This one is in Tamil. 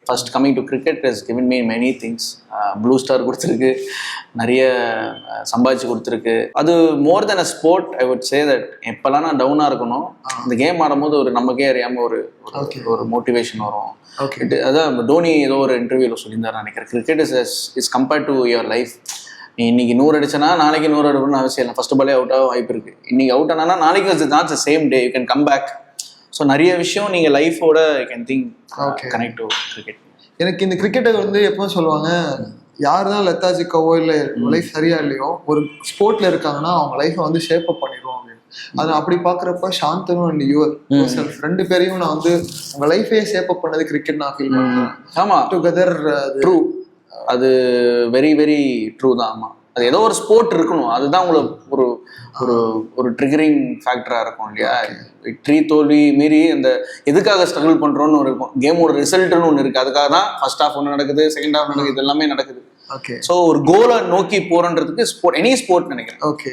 First coming to cricket has given me many things. Blue star கொடுத்துருக்கு, நிறைய சம்பாதிச்சு கொடுத்துருக்கு. அது more than a sport. I would say that எப்போல்லாம் நான் டவுனாக இருக்கணும், இந்த கேம் ஆடும்போது ஒரு நமக்கே அறியாமல் ஒரு மோட்டிவேஷன் வரும். அதான் டோனி ஏதோ ஒரு இன்டர்வியூவில் சொல்லியிருந்தாரு நினைக்கிறேன், cricket is compared to your life. நீ இன்னைக்கு 100 அடிச்சனா நாளைக்கு 100 அடிக்கணும்னு அவசியம் இல்லை. ஃபர்ஸ்ட் பாலே அவுட் ஆக வாய்ப்பு இருக்கு. இன்னைக்கு அவுட் ஆனா நாளைக்கு not the same day, you can come back. So நிறைய விஷயம் நீங்கள் லைஃபோட can think connect to cricket. எனக்கு இந்த கிரிக்கெட்டை வந்து எப்போ சொல்லுவாங்க, யார் தான் லெத்தாஜிக்காவோ இல்லை லைஃப் சரியா இல்லையோ ஒரு ஸ்போர்ட்ல இருக்காங்கன்னா அவங்க லைஃப்பை வந்து ஷேப் அப் பண்ணிடுவோம் அப்படின்னு. அது அப்படி பார்க்குறப்ப சாந்தனும் அண்ட் யுவர் செல்ஃப் 2 பேரையும் நான் வந்து உங்க லைஃபையே ஷேப் அப் பண்ணது கிரிக்கெட் நான் ஃபீல் பண்ணுறேன். ஆமா, டுகெதர் ட்ரூ. அது வெரி வெரி ட்ரூ தான். ஆமா, அது ஏதோ ஒரு ஸ்போர்ட் இருக்கணும், அதுதான் உங்களுக்கு ஒரு ஒரு ஒரு ட்ரிகரிங் ஃபேக்டரா இருக்கும் இல்லையா. வெற்றி தோல்வி மீறி அந்த எதுக்காக ஸ்ட்ரகிள் பண்றோம்னு ஒரு இருக்கும், கேமோட ரிசல்ட்னு ஒன்று இருக்கு. அதுக்காக தான் ஃபர்ஸ்ட் ஹாஃப் ஒன்று நடக்குது, செகண்ட் ஹாஃப் நடக்குது, இது எல்லாமே நடக்குது. ஸோ ஒரு கோலை நோக்கி போறன்றதுக்கு ஸ்போர்ட், எனி ஸ்போர்ட் நினைக்கிறேன். ஓகே.